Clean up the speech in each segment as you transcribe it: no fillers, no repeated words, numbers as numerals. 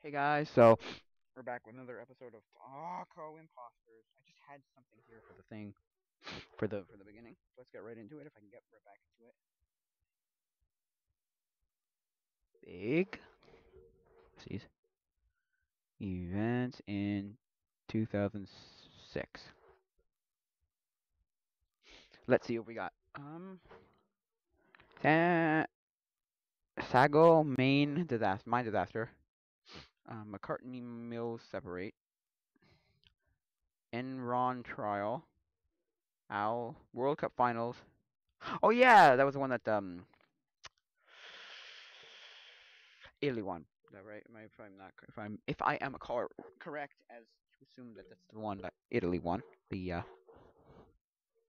Hey guys, so we're back with another episode of Tacoimposters. I just had something here for the thing for the beginning. Let's get right into it. If I can get right back into it. Big see events in 2006. Let's see what we got. Sa- Sago mine disaster. McCartney Mills separate. Enron trial. Owl World Cup finals. Oh yeah, that was the one that Italy won. Is that right? Am I, if I'm not, if I am correct, as to assume that that's the one that Italy won, the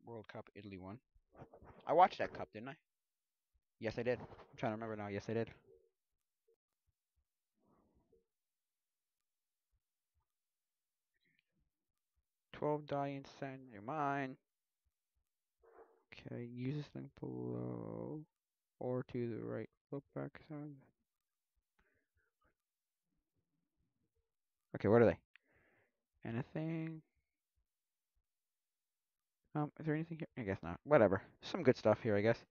World Cup Italy won. I watched that cup, didn't I? Yes, I did. I'm trying to remember now. Yes, I did. 12 die inside your mind. Okay, use this link below or to the right. Look back. Okay, what are they? Anything? Is there anything here? I guess not. Whatever. Some good stuff here, I guess.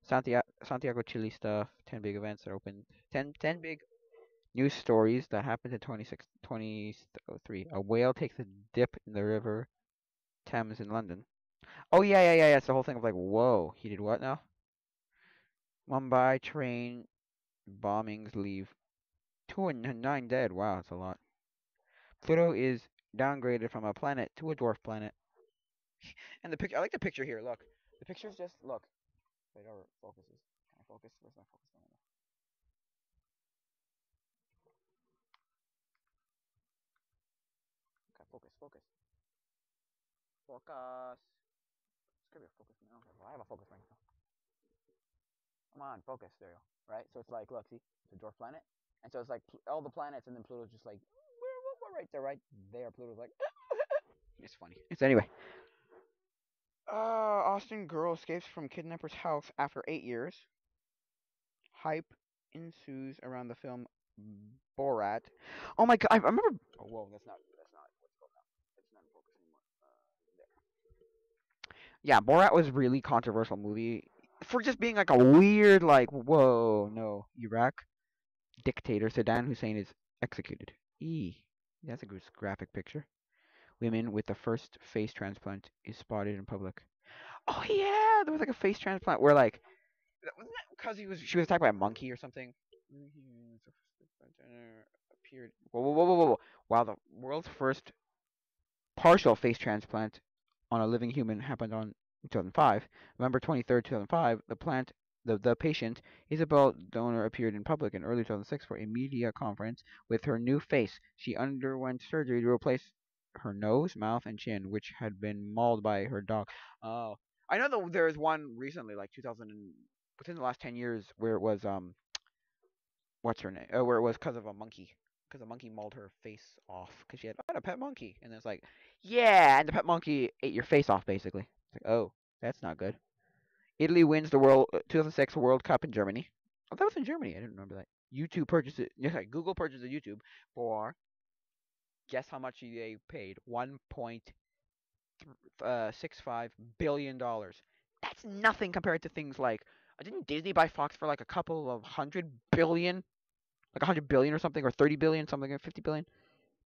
Santiago Chile stuff. 10 big events that opened. 10 big news stories that happened in 2003. A whale takes a dip in the river Thames in London. Oh yeah. It's the whole thing of like, whoa, he did what now? Mumbai train bombings leave 209 dead. Wow, that's a lot. Pluto is downgraded from a planet to a dwarf planet. And the picture, I like the picture here. Look, the picture's just look. Wait, our focuses. Can I focus? Where's my focus going? Okay, focus. Focus. It's gonna be a focus now. Well, I have a focus right now. Come on, focus. There you go. Right? So it's like, look, see, it's a dwarf planet, and so it's like all the planets, and then Pluto's just like, we're right there, right there. Pluto's like, it's funny. It's anyway. Austin girl escapes from kidnapper's house after 8 years. Hype ensues around the film Borat. Oh my god, I remember. Oh whoa, that's not what's called now. It's not in focus anymore. Yeah, Borat was really controversial movie for just being like a weird, like, whoa, no, Iraq dictator Saddam Hussein is executed. That's a good graphic picture. Women with the first face transplant is spotted in public. Oh yeah, there was like a face transplant where like, wasn't that because she was attacked by a monkey or something? Appeared. Whoa. Wow, the world's first partial face transplant on a living human happened on 2005. November 23rd, 2005, the patient, Isabel Donor, appeared in public in early 2006 for a media conference with her new face. She underwent surgery to replace her nose, mouth, and chin, which had been mauled by her dog. Oh, I know that there was one recently, like 2000, within the last 10 years, where it was what's her name? Where it was because of a monkey. Because a monkey mauled her face off because she had a pet monkey, and it's like, yeah, and the pet monkey ate your face off basically. It's like, oh, that's not good. Italy wins the world 2006 World Cup in Germany. Oh, that was in Germany. I didn't remember that. YouTube purchases. Yeah, sorry, Google purchases YouTube for, guess how much they paid? 1.65 billion dollars. That's nothing compared to things like, didn't Disney buy Fox for like a couple of 100 billion, like 100 billion or something, or 30 billion, something like 50 billion?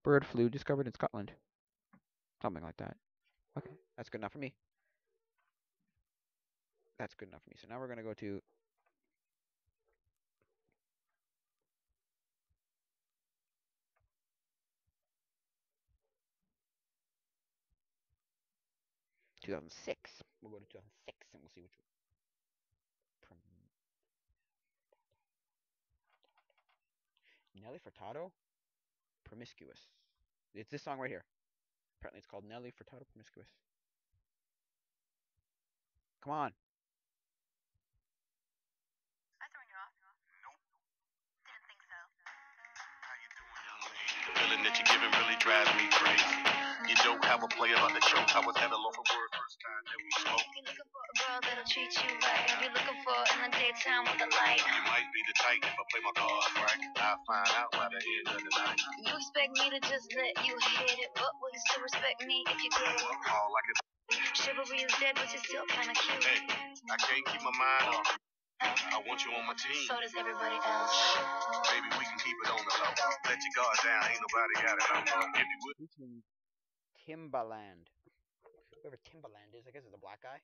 Bird flu discovered in Scotland, something like that. Okay, that's good enough for me. That's good enough for me. So now we're gonna go to 2006. We'll go to 2006 and we'll see which one. Nelly Furtado, Promiscuous. It's this song right here. Apparently, it's called Nelly Furtado, Promiscuous. Come on. The feeling that you're giving really drives me crazy. You don't have a play about the choke. I was at a loaf of word first time that we spoke. You're looking for a girl that'll treat you right. You're looking for in the daytime. town with the light. You might be the type if I play my cards right. I'll find out by the end of the night. You expect me to just let you hit it, but will you still respect me if you get it? All like a chivalry is dead, but you're still kinda cute. Hey, I can't keep my mind off. I want you on my team. So does everybody else. Baby, we can keep it on the low. Let your guard down, ain't nobody got it on. If you would. Featuring Timbaland. Whoever Timbaland is, I guess it's a black guy.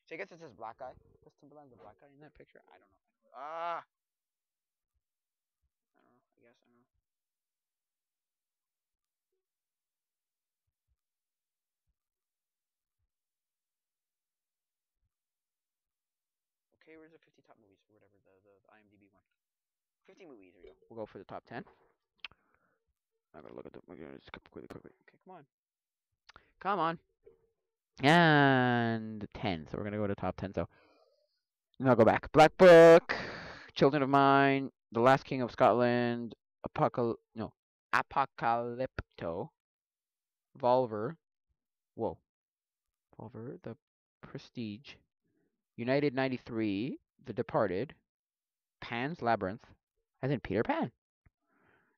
So I guess it's this black guy. Is Timbaland the black guy in that picture? I don't know. Ah, I don't know. I guess I don't know. Okay, where's the 50 top movies or whatever the IMDb one? 50 movies. Here we go. We'll go for the top 10. I gotta look at the. We're gonna skip quickly. Okay, come on. Come on. And 10. So we're gonna go to top 10. So now go back. Black Book, Children of Mine, The Last King of Scotland, Apocalypto, Volver. Whoa, Volver, The Prestige, United 93, The Departed, Pan's Labyrinth, and then Peter Pan,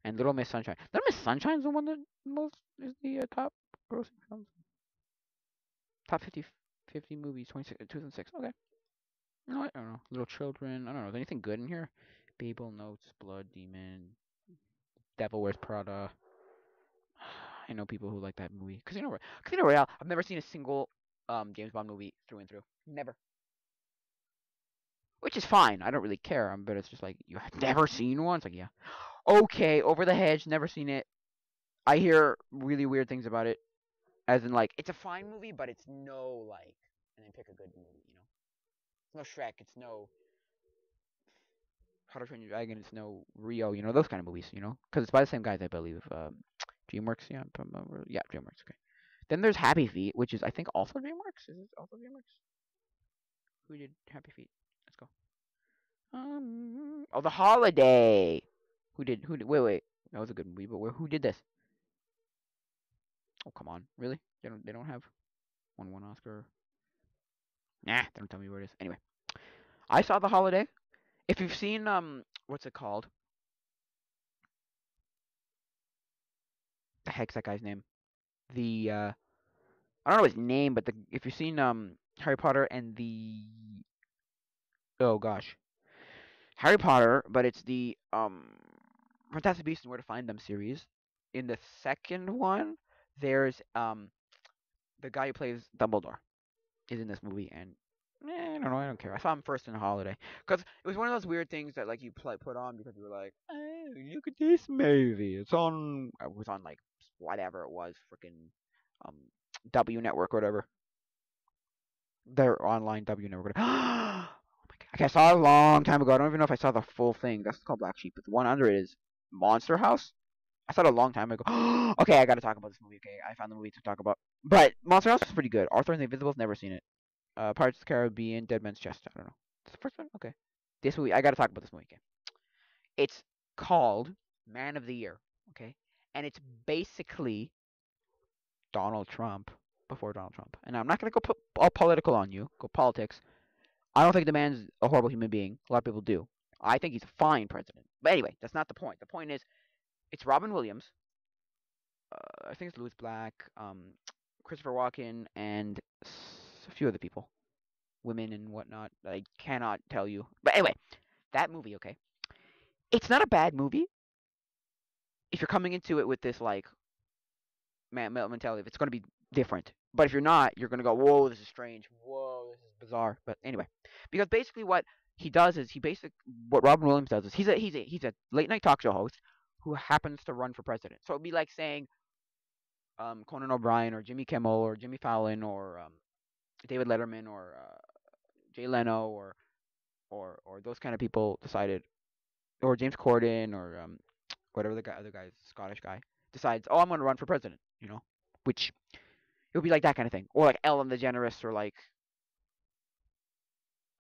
and Little Miss Sunshine. Little Miss Sunshine's the one that most is the top grossing films. Top 50 movies, 2006. Okay. No, I don't know. Little Children. I don't know. Is anything good in here? Babel, Notes, Blood, Demon, Devil Wears Prada. I know people who like that movie. Casino Royale. I've never seen a single James Bond movie through and through. Never. Which is fine. I don't really care. But it's just like you have never seen one. It's like yeah. Okay, Over the Hedge. Never seen it. I hear really weird things about it. As in like it's a fine movie, but it's no like. And then pick a good movie. You know. It's no Shrek. It's no How to Train Your Dragon. It's no Rio. You know those kind of movies. You know, because it's by the same guys, I believe. DreamWorks. Yeah, yeah, DreamWorks. Okay. Then there's Happy Feet, which is I think also DreamWorks. Is it also DreamWorks? Who did Happy Feet? Let's go. Oh, The Holiday. Who did? Wait. That was a good movie, but who did this? Oh, come on. Really? They don't have one Oscar. Nah, they don't tell me where it is. Anyway, I saw The Holiday. If you've seen what's it called? The heck's that guy's name? The I don't know his name, but if you've seen Harry Potter and the oh gosh, Harry Potter, but it's the Fantastic Beasts and Where to Find Them series. In the second one, there's the guy who plays Dumbledore is in this movie, and I don't know, I don't care. I saw him first in Holiday because it was one of those weird things that like you put on because you were like, oh, look at this movie. It's on. It was on like whatever it was, freaking um W Network or whatever. Their online W Network. Oh my god. Okay, I saw it a long time ago. I don't even know if I saw the full thing. That's called Black Sheep. But the one under it is Monster House. I saw it a long time ago. Okay, I gotta talk about this movie. Okay, I found the movie to talk about. But Monster House is pretty good. Arthur and the Invisibles, never seen it. Pirates of the Caribbean, Dead Man's Chest. I don't know. It's the first one. Okay. This movie, I gotta talk about this movie. Okay. It's called Man of the Year. Okay, and it's basically Donald Trump before Donald Trump. And I'm not gonna go put all political on you. Go politics. I don't think the man's a horrible human being. A lot of people do. I think he's a fine president. But anyway, that's not the point. The point is, it's Robin Williams. I think it's Louis Black, Christopher Walken, and a few other people, women and whatnot. I cannot tell you. But anyway, that movie, okay, it's not a bad movie if you're coming into it with this like mentality. If it's going to be different, but if you're not, you're going to go, whoa, this is strange. Whoa, this is bizarre. But anyway, because basically what he does is what Robin Williams does is he's a late night talk show host who happens to run for president. So it'd be like saying Conan O'Brien or Jimmy Kimmel or Jimmy Fallon or David Letterman or Jay Leno or those kind of people decided, or James Corden or whatever the other guy, Scottish guy, decides, oh, I'm going to run for president, which it would be like that kind of thing, or like Ellen DeGeneres or like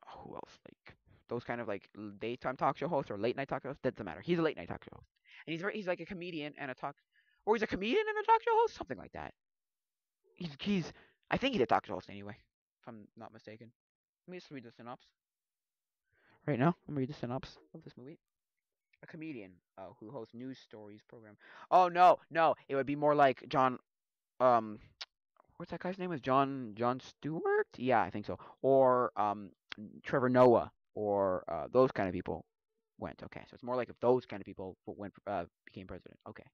who else, like those kind of like daytime talk show hosts or late night talk show hosts. Doesn't matter. He's a late night talk show host, and he's like a comedian and or he's a comedian and a talk show host, something like that. He's I think he's a talk show host anyway, if I'm not mistaken. Let me just read the synopsis. Right now, I'm gonna read the synopsis of this movie. A comedian who hosts news stories program. Oh no, no, it would be more like John. Um, what's that guy's name? Is John Stewart? Yeah, I think so. Or Trevor Noah, or those kind of people went. Okay, so it's more like if those kind of people went became president. Okay,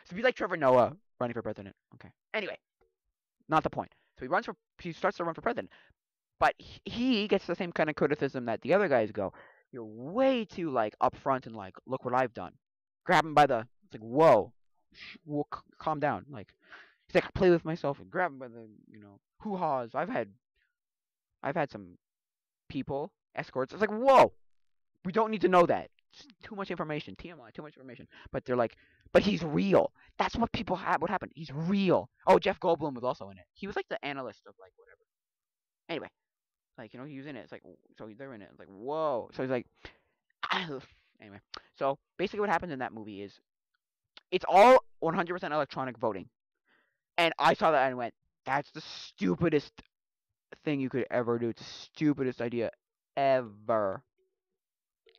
so it'd be like Trevor Noah running for president. Okay. Anyway, not the point. So he starts to run for president, but he gets the same kind of criticism that the other guys go. You're way too like upfront and like, look what I've done. Grab him by the. It's like, whoa, calm down. Like he's like, I play with myself and grab him by the hoo haws. I've had some people escorts. It's like, whoa, we don't need to know that. It's too much information. TMI, too much information. But they're like, but he's real. That's what people have. What happened? He's real. Oh, Jeff Goldblum was also in it. He was like the analyst of like whatever. Anyway, like he was in it. It's like so they're in it. It's like whoa. So he's like anyway. So basically, what happens in that movie is it's all 100% electronic voting, and I saw that and went, that's the stupidest thing you could ever do. It's the stupidest idea ever,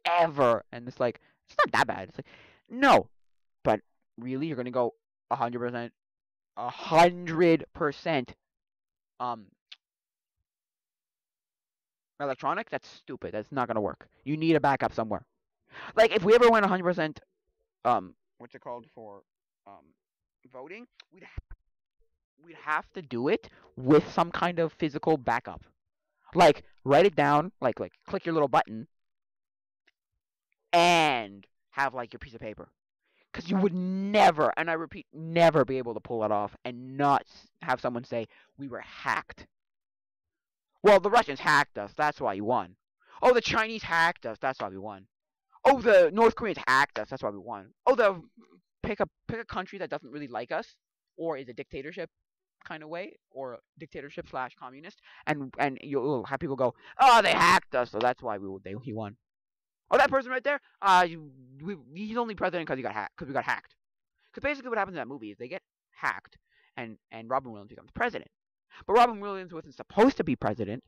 ever. And it's like it's not that bad. It's like no, but really, you're gonna go 100%, 100% um electronic? That's stupid. That's not gonna work. You need a backup somewhere. Like if we ever went 100% what's it called for um voting, we'd have to do it with some kind of physical backup. Like write it down, like click your little button and have like your piece of paper. Because you would never, and I repeat, never be able to pull it off and not have someone say we were hacked. Well, the Russians hacked us. That's why you won. Oh, the Chinese hacked us. That's why we won. Oh, the North Koreans hacked us. That's why we won. Oh, the pick a country that doesn't really like us or is a dictatorship kind of way or dictatorship slash communist, and you'll have people go, oh, they hacked us, so that's why he won. Oh, that person right there, he's only president because he got hacked because we got hacked. Because basically what happens in that movie is they get hacked, and Robin Williams becomes president. But Robin Williams wasn't supposed to be president.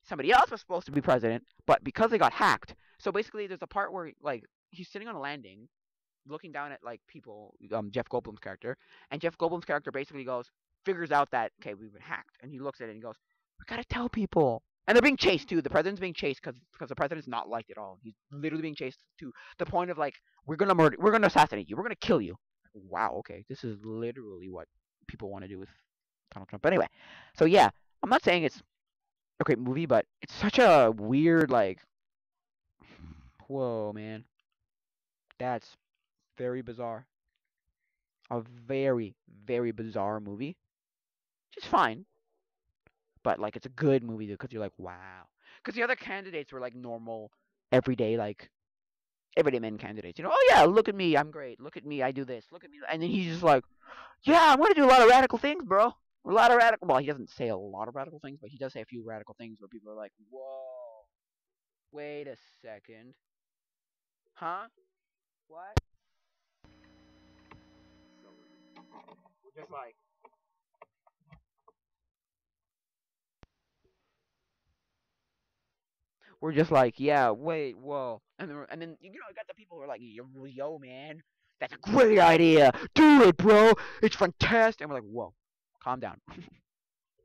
Somebody else was supposed to be president, but because they got hacked, so basically there's a part where like he's sitting on a landing, looking down at like people, Jeff Goldblum's character, and Jeff Goldblum's character basically figures out that okay, we've been hacked, and he looks at it and he goes, we gotta tell people. And they're being chased too. The president's being chased because the president's not liked at all. He's literally being chased to the point of like, we're gonna assassinate you, we're gonna kill you. Wow, okay, this is literally what people want to do with Donald Trump. But anyway, so yeah, I'm not saying it's a great movie, but it's such a weird like, whoa, man, that's very bizarre. A very, very bizarre movie. Just fine, but like it's a good movie because you're like, wow. Because the other candidates were like normal, everyday, like everyday men candidates. Oh yeah, look at me, I'm great. Look at me, I do this. Look at me, and then he's just like, yeah, I'm gonna do a lot of radical things, bro. A lot of radical. Well, he doesn't say a lot of radical things, but he does say a few radical things where people are like, whoa, wait a second, huh? What? So we're just like, yeah, wait, whoa, and then you got the people who are like, yo, man, that's a great idea, do it, bro, it's fantastic. And we're like, whoa, calm down.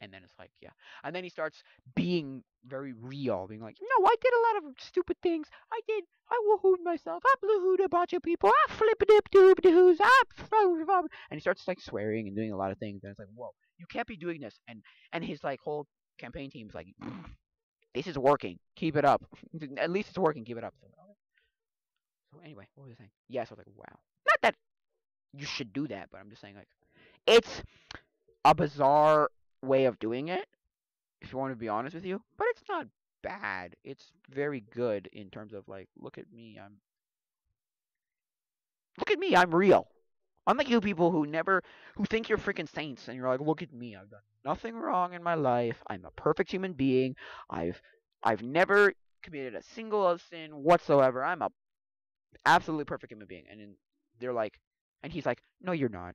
And then it's like, yeah, and then he starts being very real, being like, no, I did a lot of stupid things. I woohooed myself. I blew a bunch of people. I flip a dip doob doos. And he starts like swearing and doing a lot of things. And it's like, whoa, you can't be doing this. And his like whole campaign team's like, this is working. Keep it up. At least it's working. Keep it up. So anyway, what was I saying? Yes, I was like, wow. Not that you should do that, but I'm just saying like, it's a bizarre way of doing it, if you want to be honest with you, but it's not bad. It's very good in terms of like, look at me, I'm real. Unlike you people who think you're freaking saints and you're like, look at me, I've done nothing wrong in my life. I'm a perfect human being. I've I've never committed a single sin whatsoever. I'm a absolutely perfect human being. And then they're like, and he's like, no, you're not.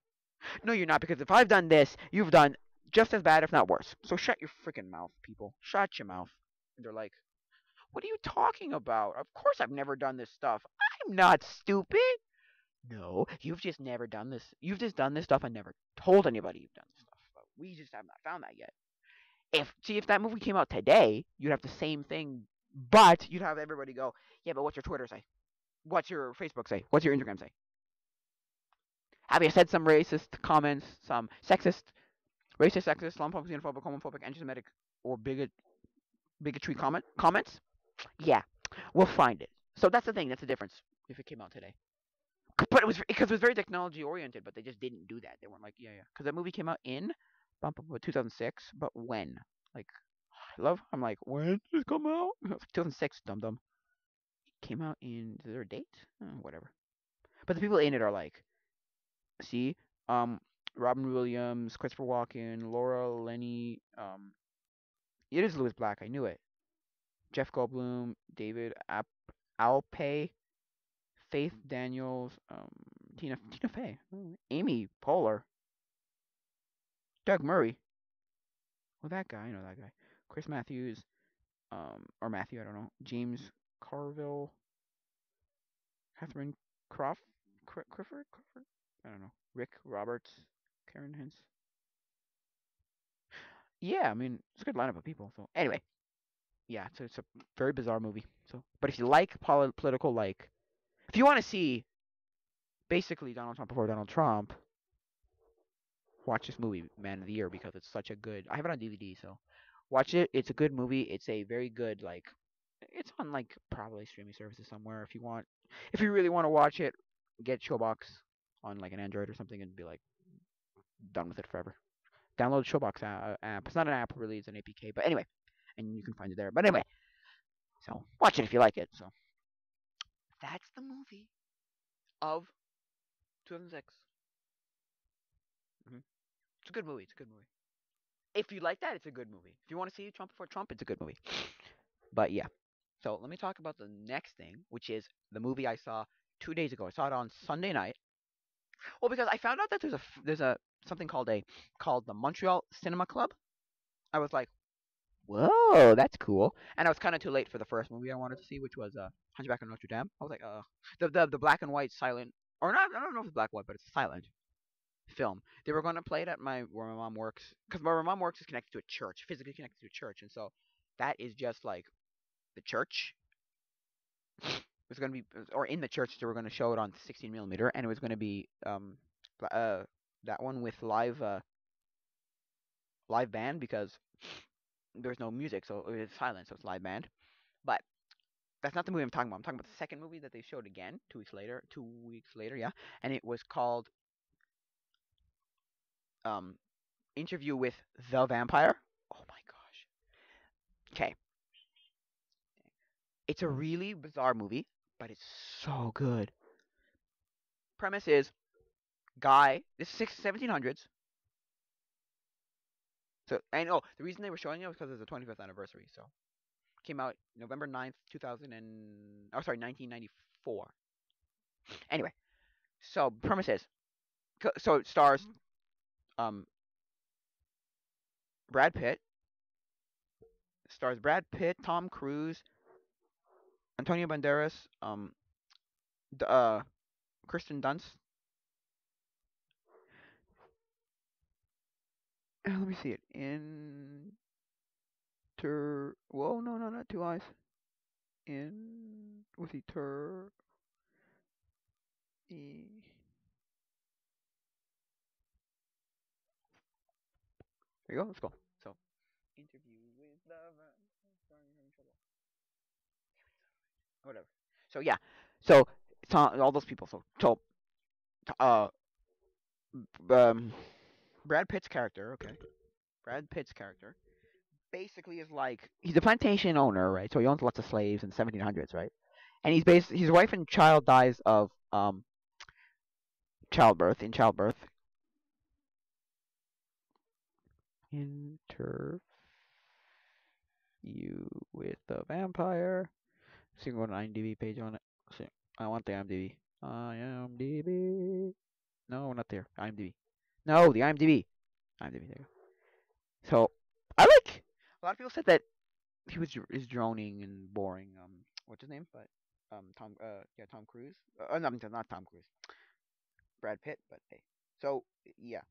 No, you're not, because if I've done this, you've done just as bad, if not worse. So shut your freaking mouth, people. Shut your mouth. And they're like, What are you talking about? Of course I've never done this stuff. I'm not stupid. No, you've just never done this. You've just done this stuff and never told anybody you've done this stuff. But we just have not found that yet. If that movie came out today, you'd have the same thing, but you'd have everybody go, yeah, but what's your Twitter say? What's your Facebook say? What's your Instagram say? Have you said some racist comments, some racist, sexist, Islamophobic, xenophobic, homophobic, anti-Semitic, or bigotry comments? Yeah, we'll find it. So that's the thing. That's the difference. If it came out today, but it was because it was very technology oriented, but they just didn't do that. They weren't like, yeah, yeah, because that movie came out in 2006, but when? Like, I'm like, when did it come out? 2006, dum dum. Came out in, is there a date? Whatever. But the people in it are like, see, um, Robin Williams, Christopher Walken, Laura Linney. It is Louis Black. I knew it. Jeff Goldblum, David Alpay, Faith Daniels, Tina Fey, Amy Poehler, Doug Murray. Well, that guy, I know that guy. Chris Matthews, or Matthew, I don't know. James Carville, Catherine Clifford? I don't know. Rick Roberts, Karen Hintz. Yeah, I mean, it's a good lineup of people. So anyway, yeah, it's a very bizarre movie. So, but if you like political, like, if you want to see basically Donald Trump before Donald Trump, watch this movie, Man of the Year, because it's such a good. I have it on DVD, so watch it. It's a good movie. It's a very good like. It's on like probably streaming services somewhere. If you really want to watch it, get Showbox on like an Android or something, and be like done with it forever. Download Showbox app. It's not an app really, it's an APK. But anyway, and you can find it there. But anyway, so watch it if you like it. So that's the movie of 2006. It's a good movie. It's a good movie. If you like that, it's a good movie. If you want to see Trump before Trump, it's a good movie. But yeah. So let me talk about the next thing, which is the movie I saw 2 days ago. I saw it on Sunday night. Well, because I found out that there's a something called the Montreal Cinema Club. I was like, whoa, that's cool. And I was kind of too late for the first movie I wanted to see, which was Hunchback of Notre Dame. I was like, the black and white silent, or not, I don't know if it's black and white, but it's a silent film. They were going to play it at where my mom works, because where my mom works is connected to a church, physically connected to a church, and so that is just like the church. It was going to be, or in the church, they were going to show it on 16 millimeter, and it was going to be that one with live band because there's no music, so it's silent, so it's live band. But that's not the movie I'm talking about. I'm talking about the second movie that they showed again 2 weeks later. 2 weeks later, yeah, and it was called um, Interview with the Vampire. Oh my gosh. Okay, it's a really bizarre movie, but it's so good. Premise is guy. This is 1700s. So I know the reason they were showing it was because it's the 25th anniversary. So came out November 9th, 2000 and oh sorry 1994. Anyway, so premise is so it stars um Brad Pitt, Tom Cruise, Antonio Banderas, d- uh, Kristen Dunst. Let me see it. Whoa, no, no, not two eyes. What's he? E. There you go. Let's go. So, interview with the whatever. So yeah. So it's all those people. Uh, um, Brad Pitt's character. Okay. Brad Pitt's character basically is like he's a plantation owner, right? So he owns lots of slaves in the 1700s, right? And his wife and child dies of childbirth. Interview with the vampire. So you can go to IMDb page on it. So I want the IMDb. IMDb. No, not there. IMDb. No, the IMDb. IMDb. There you go. So I like. A lot of people said that he was is droning and boring. What's his name? But Tom Cruise. No, not Tom Cruise. Brad Pitt. But hey, so yeah.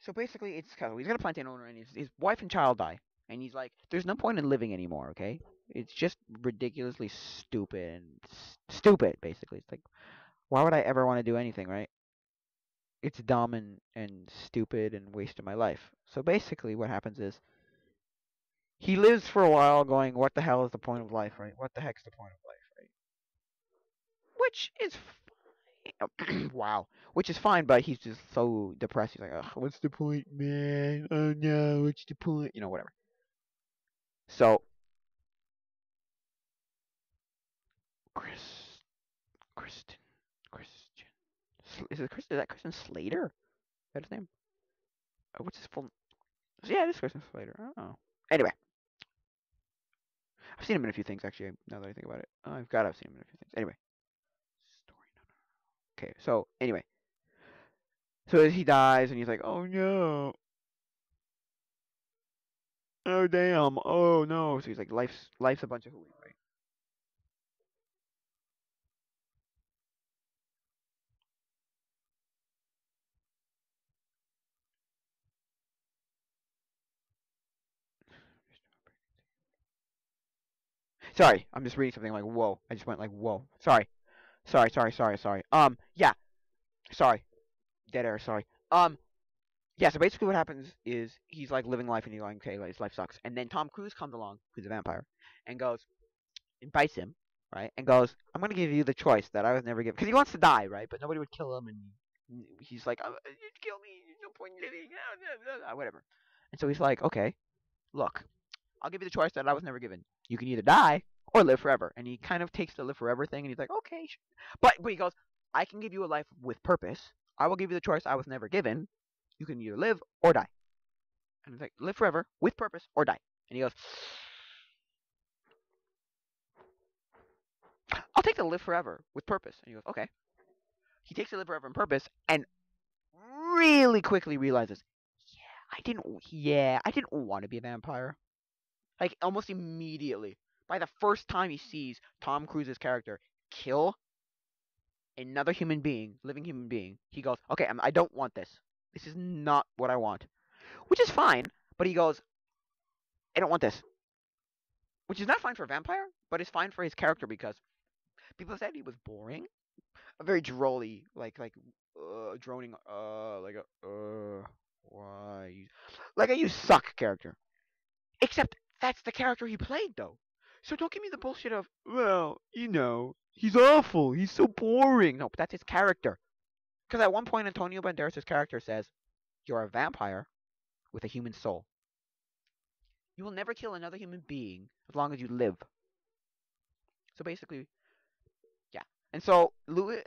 So basically, it's kind of he's got a plantain owner, and his wife and child die, and he's like, "There's no point in living anymore." Okay, it's just ridiculously stupid and stupid. Basically, it's like, why would I ever want to do anything, right? It's dumb and stupid and wasted my life. So basically, what happens is he lives for a while, going, "What the hell is the point of life, right? What the heck's the point of life, right?" Which is wow, which is fine, but he's just so depressed. He's like, "Ugh, what's the point, man? Oh no, what's the point?" Whatever. So Chris, Kristen, Christian, is that Kristen Slater? Is that his name? What's his full? Yeah, it is Kristen Slater. Oh. Anyway, I've seen him in a few things actually. Now that I think about it, I've got to have seen him in a few things. Anyway, story. No. Okay, so anyway, so he dies, and he's like, "Oh no, oh damn, oh no." So he's like, "Life's a bunch of hooey, right?" Sorry, I'm just reading something like, "Whoa." I just went like, "Whoa." Sorry. Yeah. Sorry. Dead air. Sorry. Yeah. So basically, what happens is he's like living life, and he's like, "Okay, like, his life sucks." And then Tom Cruise comes along, who's a vampire, and goes, invites him, right? And goes, "I'm gonna give you the choice that I was never given," because he wants to die, right? But nobody would kill him, and he's like, "You'd kill me. There's no point in living." Whatever. And so he's like, "Okay, look, I'll give you the choice that I was never given. You can either die or live forever." And he kind of takes the live forever thing, and he's like, "Okay, but he goes, I can give you a life with purpose. I will give you the choice I was never given. You can either live or die." And he's like, "Live forever with purpose or die." And he goes, "I'll take the live forever with purpose." And he goes, "Okay." He takes the live forever and purpose, and really quickly realizes, I didn't want to be a vampire. Like almost immediately, by the first time he sees Tom Cruise's character kill another human being, living human being, he goes, "Okay, I don't want this. This is not what I want." Which is fine, but he goes, "I don't want this." Which is not fine for a vampire, but it's fine for his character because people said he was boring, a very drolly, droning, why, like a "you suck" character. Except that's the character he played, though. So don't give me the bullshit of, "Well, he's awful. He's so boring." No, but that's his character. Because at one point, Antonio Banderas' character says, "You're a vampire with a human soul. You will never kill another human being as long as you live." So basically, yeah. And so Lewis,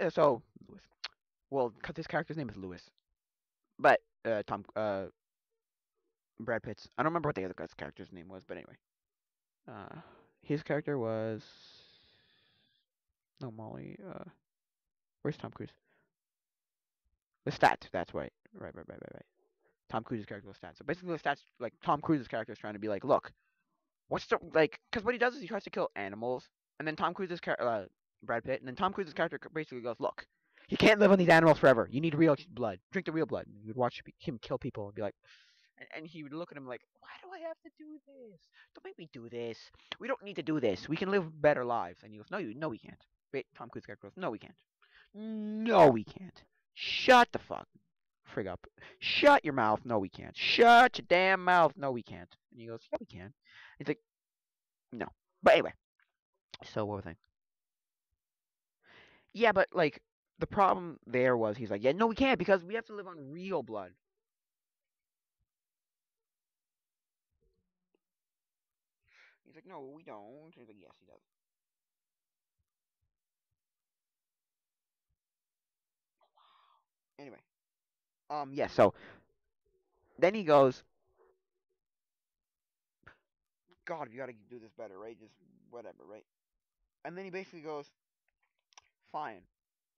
well, because his character's name is Lewis, but Brad Pitt's, I don't remember what the other guy's character's name was, but anyway, uh, his character was no Molly. Where's Tom Cruise? The stats. That's right. Right. Tom Cruise's character was stats. So basically, the stats, like Tom Cruise's character is trying to be like, "Look, what's the like?" Because what he does is he tries to kill animals, and then Brad Pitt, and then Tom Cruise's character basically goes, "Look, you can't live on these animals forever. You need real blood. Drink the real blood." And you would watch him kill people and be like, and he would look at him like, "Why do I have to do this? Don't make me do this. We don't need to do this. We can live better lives." And he goes, "No, we can't." Wait, Tom Cruise's character goes, "No, we can't. No, we can't. Shut the fuck frig up. Shut your mouth. No, we can't. Shut your damn mouth. No, we can't." And he goes, "Yeah, we can." He's like, "No." But anyway, so what was I? Yeah, but like the problem there was he's like, "Yeah, no, we can't because we have to live on real blood." He's like, "No, we don't." He's like, "Yes, he does." Anyway, yeah. So then he goes, "God, you got to do this better, right? Just whatever, right?" And then he basically goes, "Fine,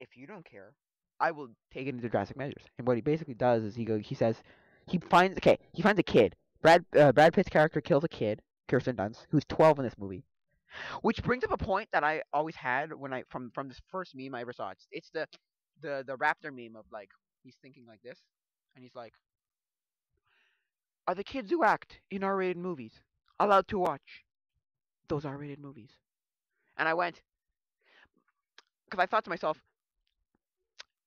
if you don't care, I will take it into drastic measures." And what he basically does is he says he finds a kid. Brad Pitt's character kills a kid Kirsten Dunst, who's 12 in this movie. Which brings up a point that I always had when I from this first meme I ever saw. It's the raptor meme of like he's thinking like this, and he's like, "Are the kids who act in R-rated movies allowed to watch those R-rated movies?" And I went because I thought to myself,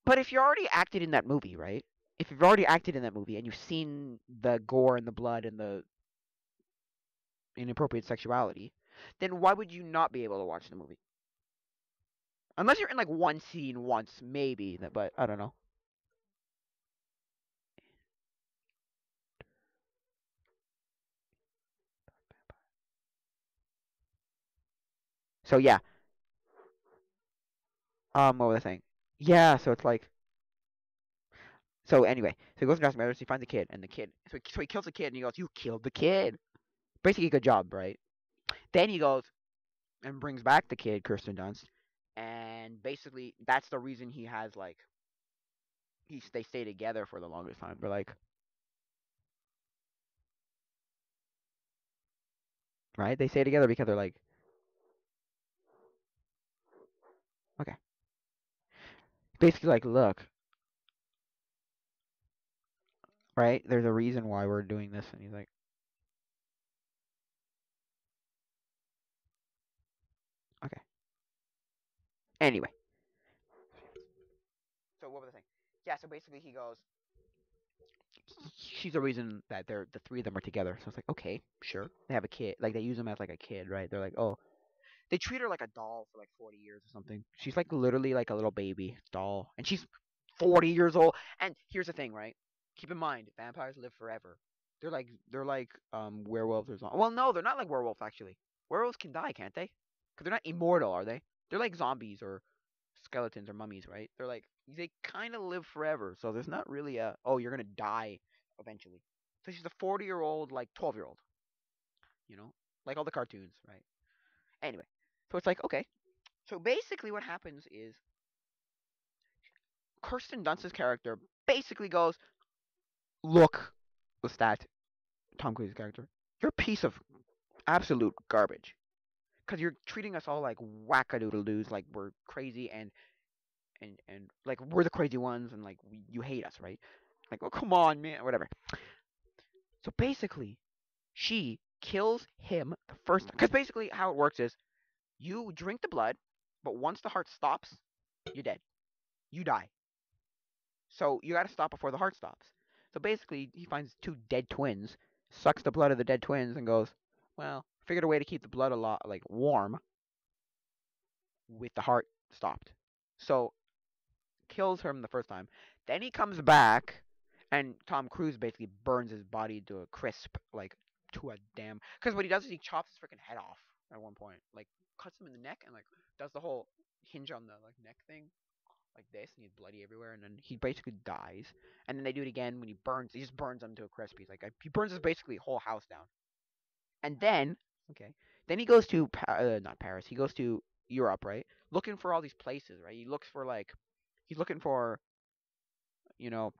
but if you already acted in that movie, right? If you've already acted in that movie and you've seen the gore and the blood and the inappropriate sexuality, then why would you not be able to watch the movie? Unless you're in like one scene once, maybe, but I don't know. So yeah, what was I saying? Yeah, so it's like, so anyway, so he goes to Johnson Matters, he finds the kid, and the kid, so he kills the kid, and he goes, "You killed the kid." Basically, good job, right? Then he goes and brings back the kid, Kirsten Dunst, and basically that's the reason he has like they stay together for the longest time. They're like, right? They stay together because they're like, okay, basically like, look, right? There's a reason why we're doing this, and he's like, okay. Anyway, so what was I saying? Yeah, so basically he goes, she's the reason that they're the three of them are together. So it's like, okay, sure. They have a kid, like they use him as like a kid, right? They're like, oh, they treat her like a doll for like 40 years or something. She's like literally like a little baby doll, and she's 40 years old. And here's the thing, right? Keep in mind, vampires live forever. They're like werewolves or something. Well, no, they're not like werewolves actually. Werewolves can die, can't they? Because they're not immortal, are they? They're like zombies or skeletons or mummies, right? They're like they kind of live forever, so there's not really a oh you're gonna die eventually. So she's a 40-year-old like 12-year-old, you know, like all the cartoons, right? Anyway, so it's like okay. So basically, what happens is Kirsten Dunst's character basically goes, "Look, Lestat, Tom Cruise's character, you're a piece of absolute garbage because you're treating us all like wackadoodle doos, like we're crazy and like we're the crazy ones and like you hate us, right? Like, oh come on, man, whatever." So basically, she kills him the first time. Because basically, how it works is you drink the blood, but once the heart stops, you're dead. You die. So you got to stop before the heart stops. So basically, he finds two dead twins, sucks the blood of the dead twins, and goes, "Well, figured a way to keep the blood a lot like warm with the heart stopped." So kills him the first time. Then he comes back, and Tom Cruise basically burns his body to a crisp, like to a damn. Because what he does is he chops his freaking head off at one point, like cuts him in the neck, and like does the whole hinge on the like neck thing, like this, and he's bloody everywhere, and then he basically dies. And then they do it again when he burns. He just burns him to a crisp. He's like he burns his basically whole house down. And then okay, then he goes to not Paris. He goes to Europe, right? Looking for all these places, right? He looks for like he's looking for you know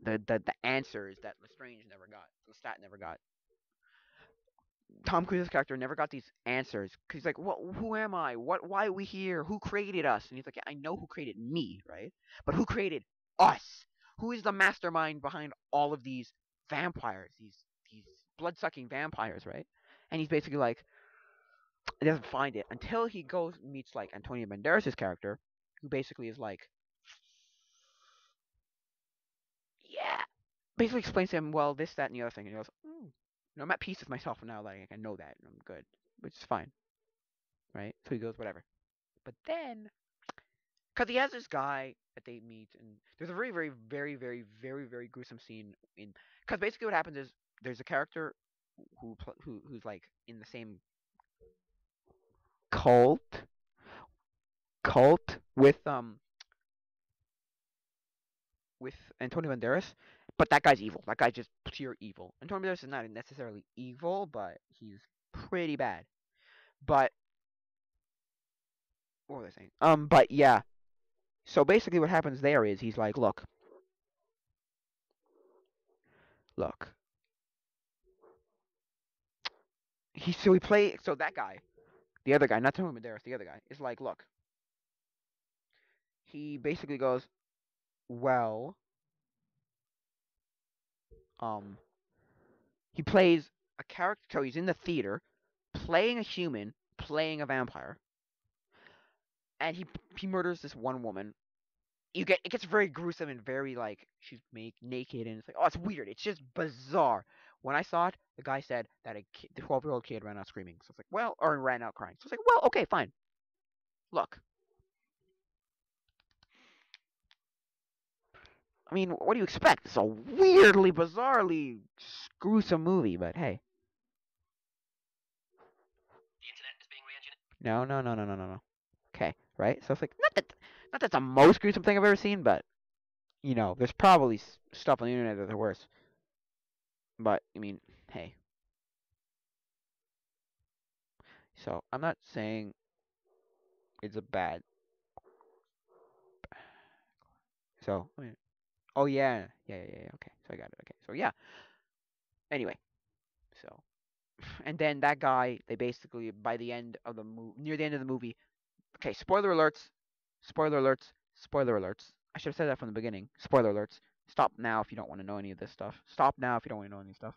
the answers that Lestrange never got, Lestat never got. Tom Cruise's character never got these answers because he's like, "What? Who am I? What? Why are we here? Who created us?" And he's like, "Yeah, I know who created me, right? But who created us? Who is the mastermind behind all of these vampires? These blood sucking vampires, right?" And he's basically like, he doesn't find it until he goes meets like Antonio Banderas' character, who basically is like, "Yeah, basically explains to him, well, this, that, and the other thing. And he goes, I'm at peace with myself now. Like I know that, and I'm good, which is fine, right? So he goes, whatever. But then, because he has this guy that they meet, and there's a very, very, very, very, very, very gruesome scene in. Because basically, what happens is there's a character who's like in the same cult with Antonio Banderas, but that guy's evil. That guy's just pure evil. Antonio Banderas is not necessarily evil, but he's pretty bad. But what was I saying? But yeah. So basically, what happens there is he's like, look, so that guy, the other guy, not Tacoimposters, the other guy is like, look, he basically goes, well, um, he plays a character. So he's in the theater, playing a human, playing a vampire, and he murders this one woman. It gets very gruesome and very like she's naked and it's like, oh, it's weird. It's just bizarre. When I saw it, the guy said that the 12-year-old kid ran out screaming. So it's like, well, or ran out crying. So it's like, well, okay, fine. Look, I mean, what do you expect? It's a weirdly, bizarrely gruesome movie, but hey. No, no, no, no, no, no, no. Okay, right? So it's like not that's the most gruesome thing I've ever seen, but there's probably stuff on the internet that's worse. But I mean, hey. So I'm not saying it's a bad. So I mean, oh yeah, yeah, yeah, yeah. Okay, so I got it. Okay, so yeah. Anyway, so and then that guy, they basically by the end of the movie, near the end of the movie. Okay, spoiler alerts, spoiler alerts, spoiler alerts. I should have said that from the beginning. Spoiler alerts. Stop now if you don't want to know any of this stuff. Stop now if you don't want to know any stuff.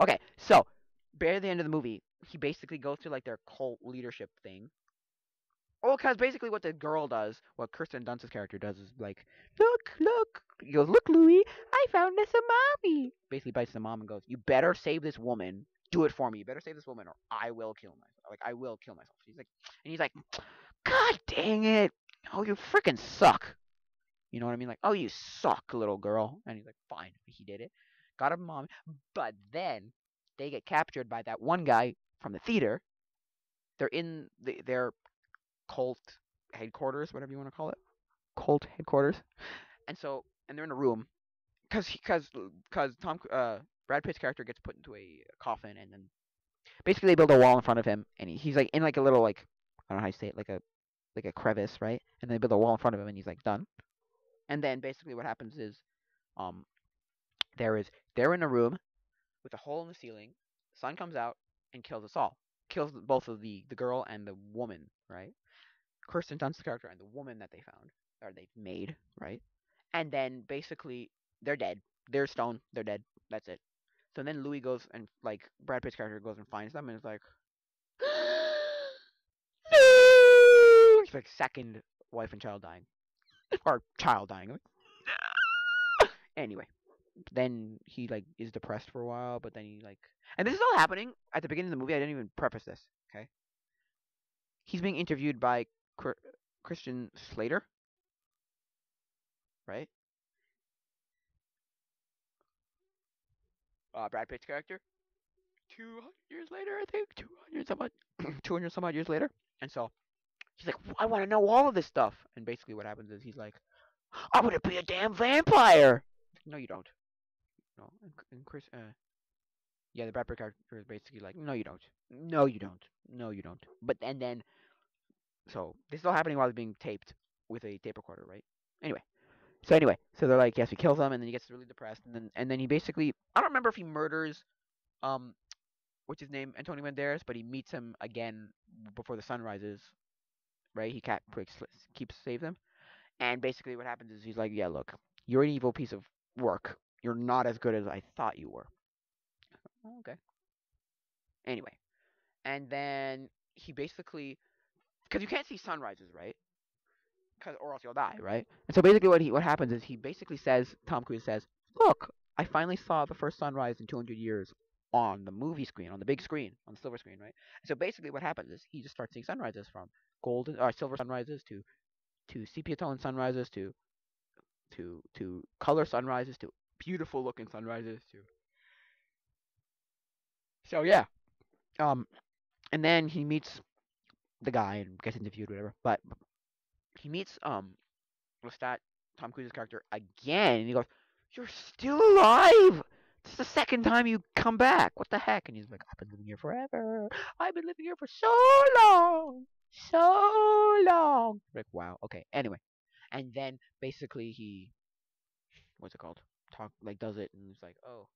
Okay, so by the end of the movie, he basically goes through like their cult leadership thing. Well, because basically what the girl does, what Kirsten Dunst's character does, is like, look, look. He goes, look, Louis, I found us a mommy. Basically bites the mom and goes, you better save this woman. Do it for me. You better save this woman, or I will kill myself. Like I will kill myself. He's like, God dang it! Oh, you freaking suck. You know what I mean? Like, oh, you suck, little girl. And he's like, fine. He did it. Got a mom. But then they get captured by that one guy from the theater. They're in their cult headquarters, whatever you want to call it. Cult headquarters. And they're in a room because Brad Pitt's character gets put into a coffin, and then basically they build a wall in front of him, and he's like in like a little like I don't know how you say it, like a crevice, right? And they build a wall in front of him, and he's like done. And then basically what happens is, um, they're in a room with a hole in the ceiling. Sun comes out and kills us all. Kills both of the girl and the woman, right? Kirsten Dunst's character and the woman that they found or they've made, right? And then basically they're dead. They're stone. They're dead. That's it. So then Louis goes and like Brad Pitt's character goes and finds them and is like, no! It's like second wife and child dying or child dying. Like, anyway, then he like is depressed for a while, but then he like, and this is all happening at the beginning of the movie. I didn't even preface this. Okay, he's being interviewed by Christian Slater, right? Brad Pitt's character. 200 years later, I think 200 some odd, 200 some odd years later, and so he's like, I want to know all of this stuff. And basically, what happens is he's like, I want to be a damn vampire. No, you don't. No, and Chris, yeah, the Brad Pitt character is basically like, no, you don't. No, you don't. No, you don't. But and then so this is all happening while it's being taped with a tape recorder, right? Anyway, so they're like, yes, he kills him, and then he gets really depressed, and then he basically, I don't remember if he murders um what's his name, Antonio Banderas, but he meets him again before the sun rises, right? He keeps save them, and basically what happens is he's like, yeah, look, you're an evil piece of work. You're not as good as I thought you were. Oh, okay. Anyway, and then he basically, because you can't see sunrises, right? Cause or else you'll die, right? And so basically, what happens is he basically says, Tom Cruise says, "Look, I finally saw the first sunrise in 200 years on the movie screen, on the big screen, on the silver screen, right?" And so basically, what happens is he just starts seeing sunrises from golden or silver sunrises to sepia tone sunrises to color sunrises to beautiful looking sunrises to. So yeah, um, and then he meets the guy and gets interviewed, whatever. But he meets Lestat, Tom Cruise's character, again, and he goes, "You're still alive! This is the second time you come back. What the heck?" And he's like, "I've been living here forever. I've been living here for so long, so long." Like, wow. Okay. Anyway, and then basically he, what's it called? Talk like does it, and he's like, "Oh."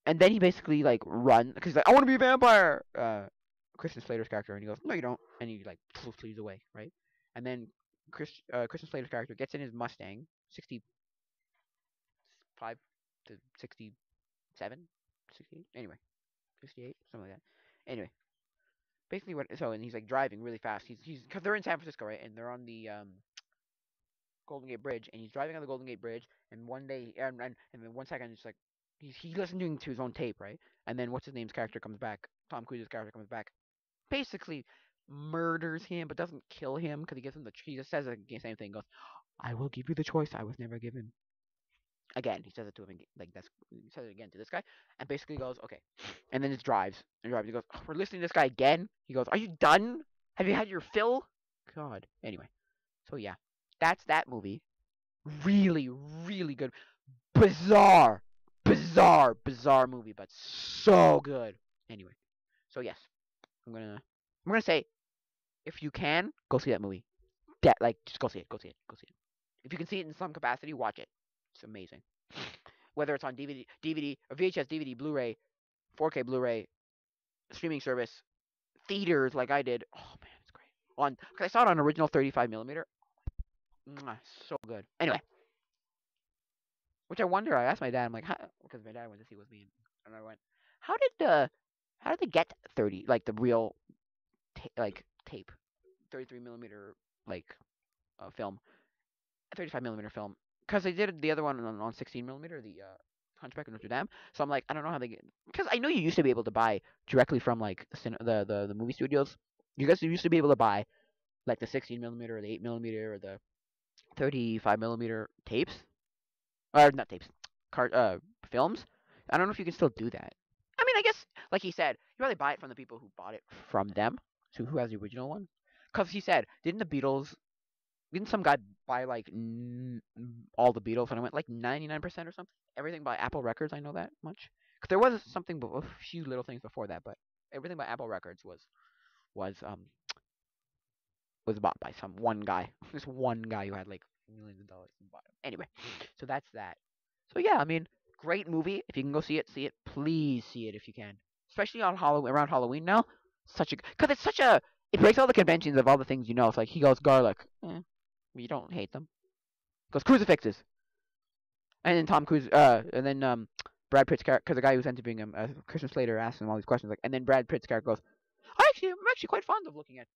and then he basically like run because like I want to be a vampire. Christian Slater's character, and he goes, no, you don't, and he like flees away, right? And then Christian Slater's character gets in his Mustang, 65 to 67, 68, anyway, 68, something like that. Anyway, basically what so and he's like driving really fast. He's because they're in San Francisco, right? And they're on the Golden Gate Bridge, and he's driving on the Golden Gate Bridge. And one day, and then one second, it's like he listening to his own tape, right? And then what's his name's character comes back. Tom Cruise's character comes back, basically murders him, but doesn't kill him because he gives him he just says the same thing. Goes, I will give you the choice I was never given. Again, he says it to him like that's he says it again to this guy, and basically goes okay, and then just drives and drives. He goes, oh, we're listening to this guy again. He goes, are you done? Have you had your fill? God. Anyway, so yeah, that's that movie. Really, really good. Bizarre, bizarre movie, but so good. Anyway, so yes, I'm gonna say if you can go see that movie. Like just go see it, go see it, go see it. If you can see it in some capacity, watch it. It's amazing. Whether it's on DVD, or VHS, DVD, Blu-ray, 4K Blu-ray, streaming service, theaters like I did. Oh man, it's great. Cause I saw it on original 35 millimeter. So good. Anyway, which I wonder. I asked my dad. I'm like, because my dad went to see it with me, and I went, how did how did they get 30 like the real like tape, 33 millimeter like film, 35 millimeter film? Because they did the other one on 16 millimeter, the Hunchback of Notre Dame. So I'm like, I don't know how they get. Because I know you used to be able to buy directly from like the movie studios. You guys used to be able to buy like the 16 millimeter or the 8 millimeter or the 35 millimeter tapes, or not tapes, cart films. I don't know if you can still do that. I mean, I guess like he said, you probably buy it from the people who bought it from them. So who has the original one? Because he said, didn't some guy buy like all the Beatles and it went like 99% or something? Everything by Apple Records, I know that much. Because there was something, a few little things before that, but everything by Apple Records was um was bought by some one guy. This one guy who had like millions of dollars and bought it. Anyway, so that's that. So yeah, I mean, great movie. If you can go see it, see it. Please see it if you can. Especially on Halloween, around Halloween now. Because it's such a, it breaks all the conventions of all the things you know. It's like he goes garlic. You don't hate them. He goes crucifixes. And then Tom Cruise, and then Brad Pitt's character, because the guy who's interviewing him, Christian Slater, asks him all these questions, like, and then Brad Pitt's character goes, I'm actually quite fond of looking at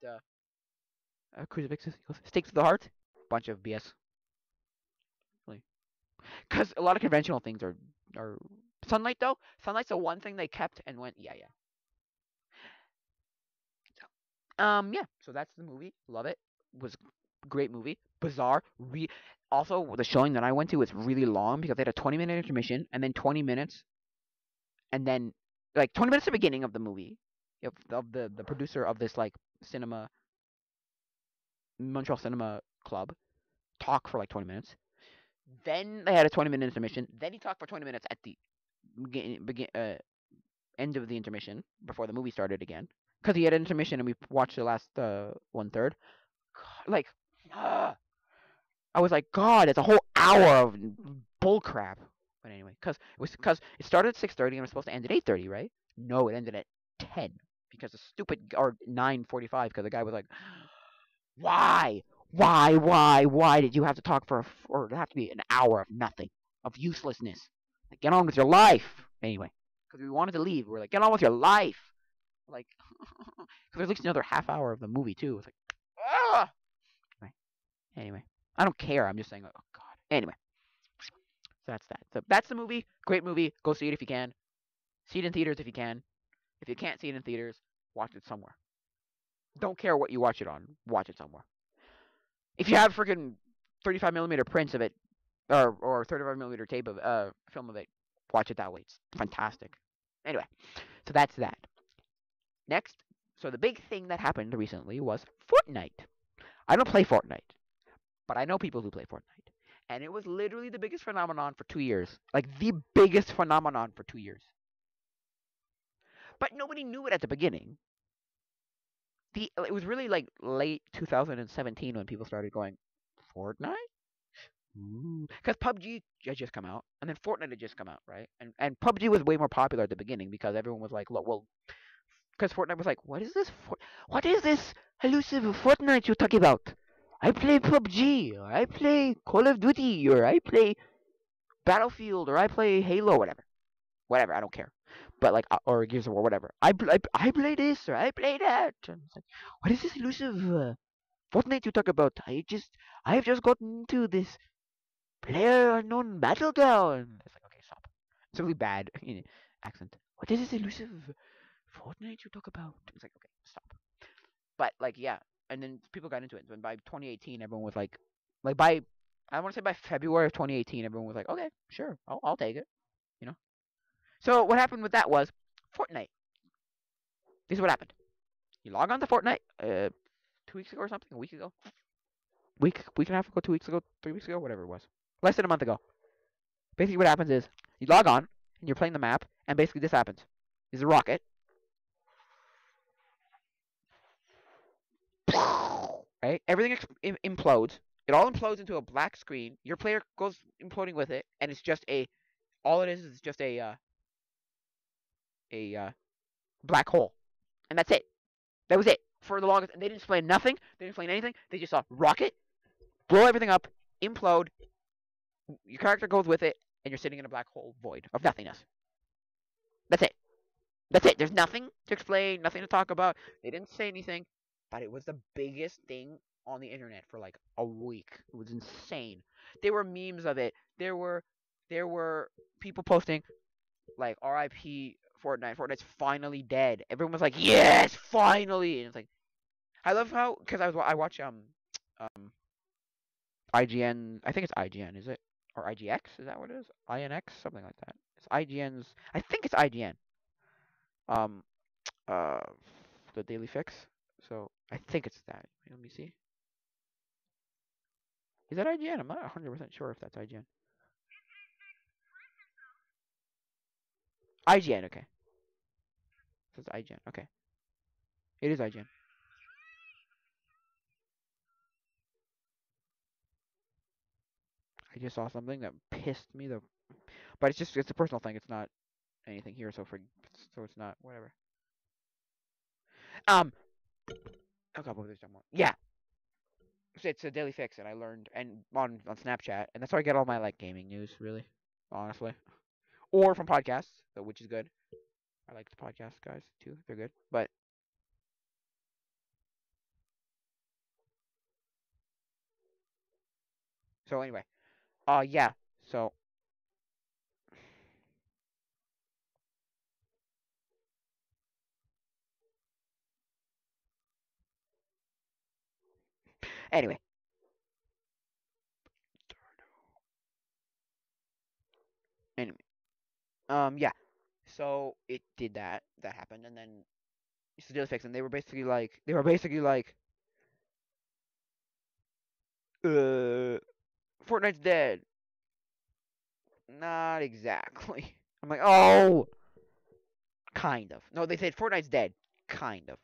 crucifixes. He goes, stakes to the heart. Bunch of BS. Really. Because a lot of conventional things are sunlight though. Sunlight's the one thing they kept and went, yeah. Yeah. So that's the movie. Love it. Was great movie. Bizarre. Also, the showing that I went to was really long because they had a 20-minute intermission and then 20 minutes, and then like 20 minutes at the beginning of the movie of the producer of this like cinema Montreal Cinema Club talk for like 20 minutes. Then they had a 20-minute intermission. Then he talked for 20 minutes at the end of the intermission before the movie started again. Because he had an intermission and we watched the last 1/3. Like, uh, I was like, God, it's a whole hour of bull crap. But anyway, because it started at 6:30 and it was supposed to end at 8:30, right? No, it ended at 10 because the stupid or 9:45 because the guy was like, why, why did you have to talk or it have to be an hour of nothing, of uselessness? Like, get on with your life. Anyway, because we wanted to leave, we were like, get on with your life. Like, because there's at least another half hour of the movie too. It's like, ah. Anyway, I don't care. I'm just saying, oh God. Anyway, so that's that. So that's the movie. Great movie. Go see it if you can. See it in theaters if you can. If you can't see it in theaters, watch it somewhere. Don't care what you watch it on. Watch it somewhere. If you have freaking 35 millimeter prints of it, or 35 millimeter tape of film of it, watch it that way. It's fantastic. Anyway, so that's that. Next, so the big thing that happened recently was Fortnite. I don't play Fortnite, but I know people who play Fortnite. And it was literally the biggest phenomenon for 2 years. Like, the biggest phenomenon for 2 years. But nobody knew it at the beginning. It was really like late 2017 when people started going, Fortnite? Because PUBG had just come out, and then Fortnite had just come out, right? And PUBG was way more popular at the beginning because everyone was like, well, because Fortnite was like, what is this elusive Fortnite you're talking about? I play PUBG, or I play Call of Duty, or I play Battlefield, or I play Halo, whatever. I don't care. But like, or Gears of War, whatever. I play this, or I play that. And it's like, what is this elusive Fortnite you talk about? I've just gotten into this Player unknown battleground. It's like, okay, stop. It's a really bad accent. What is this elusive Fortnite you talk about? It's like, okay, stop. But like, yeah, and then people got into it. And by 2018, everyone was like by, I want to say by February of 2018, everyone was like, okay, sure, I'll take it. You know. So what happened with that was Fortnite. This is what happened. You log on to Fortnite 2 weeks ago or something, a week ago, week and a half ago, 2 weeks ago, 3 weeks ago, whatever it was, less than a month ago. Basically, what happens is you log on and you're playing the map, and basically this happens. There's a rocket, right? Everything implodes. It all implodes into a black screen. Your player goes imploding with it, and it's just a. All it is just a black hole, and that's it. That was it for the longest. And they didn't explain nothing. They didn't explain anything. They just saw rocket, blow everything up, implode. Your character goes with it, and you're sitting in a black hole void of nothingness. That's it. That's it. There's nothing to explain, nothing to talk about. They didn't say anything, but it was the biggest thing on the internet for like a week. It was insane. There were memes of it. There were people posting like R.I.P. Fortnite. Fortnite's finally dead. Everyone was like, yes, finally. And it's like, I love how because I watch um IGN. I think it's IGN, is it? Or IGX? Is that what it is? INX, something like that. It's IGN's. I think it's IGN. Um, uh the Daily Fix. So I think it's that. Let me see. Is that IGN? I'm not 100% sure if that's IGN. IGN, okay. So it's IGN. Okay. It is IGN. I just saw something that pissed me the but it's a personal thing. It's not anything here so it's not whatever. Um a couple of this more. Yeah. So it's a Daily Fix and I learned and on Snapchat and that's where I get all my like gaming news really, honestly. Or from podcasts, so, which is good. I like the podcast guys too. They're good. But so anyway, yeah. So anyway, anyway, yeah. So it did that. That happened, and then it's the fix, and they were basically like, Fortnite's dead. Not exactly. I'm like, oh, kind of. No, they said Fortnite's dead. Kind of.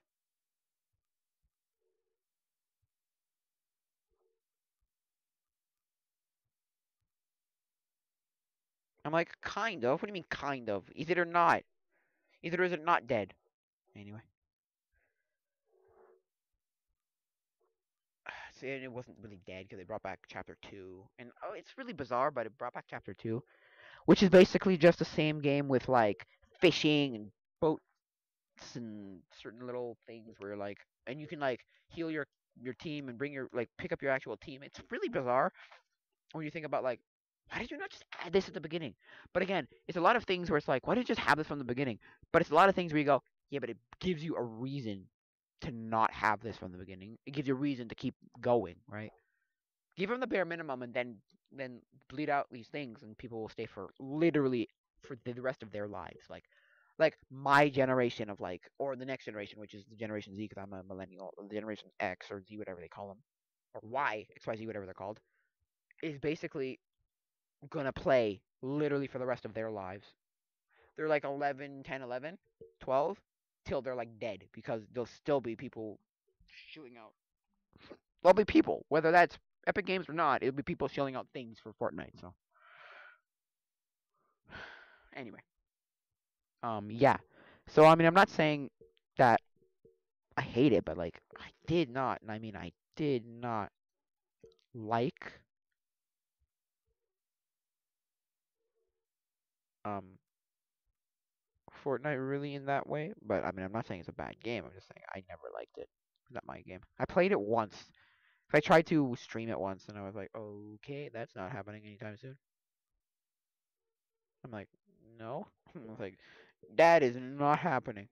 I'm like, kind of. What do you mean, kind of? Is it or not? Either is it not dead? Anyway, see, and it wasn't really dead because they brought back Chapter 2, and oh, it's really bizarre, but it brought back Chapter 2, which is basically just the same game with like fishing and boats and certain little things where like and you can like heal your team and bring your like pick up your actual team. It's really bizarre when you think about like why did you not just add this at the beginning? But again, it's a lot of things where it's like why did you just have this from the beginning? But it's a lot of things where you go, yeah, but it gives you a reason to not have this from the beginning. It gives you a reason to keep going, right? Give them the bare minimum and then bleed out these things and people will stay for literally for the rest of their lives like my generation of like or the next generation which is the generation Z because I'm a millennial or the generation X or Z whatever they call them or Y XYZ whatever they're called is basically gonna play literally for the rest of their lives. They're like 11 10 11 12 till they're like dead because there'll still be people shooting out. There'll be people whether that's Epic Games or not, it'll be people shelling out things for Fortnite. So anyway, yeah. So I mean, I'm not saying that I hate it, but like I did not, and I mean I did not like um Fortnite really in that way. But I mean, I'm not saying it's a bad game. I'm just saying I never liked it. It's not my game. I played it once. I tried to stream it once, and I was like, okay, that's not happening anytime soon. I'm like, no. I was like, that is not happening.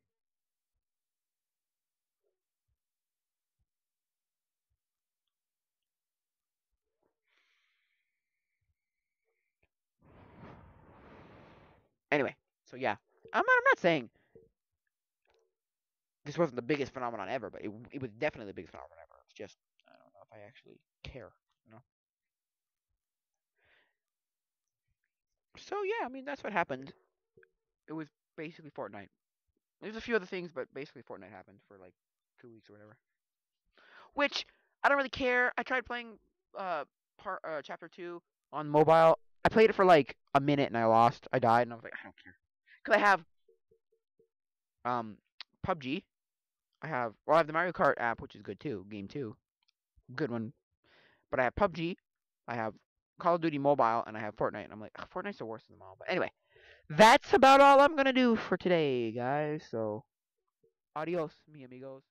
Anyway, so yeah, I'm not saying this wasn't the biggest phenomenon ever, but it was definitely the biggest phenomenon ever. It's just I don't know if I actually care, you know. So yeah, I mean that's what happened. It was basically Fortnite. There's a few other things, but basically Fortnite happened for like 2 weeks or whatever. Which I don't really care. I tried playing part chapter 2 on mobile. I played it for like a minute and I lost. I died and I was like, I don't care. Cuz I have um PUBG. I have the Mario Kart app, which is good too. Game 2. Good one. But I have PUBG. I have Call of Duty Mobile and I have Fortnite and I'm like, Fortnite's the worst of them all. But anyway, that's about all I'm going to do for today, guys. So, adios, mi amigos.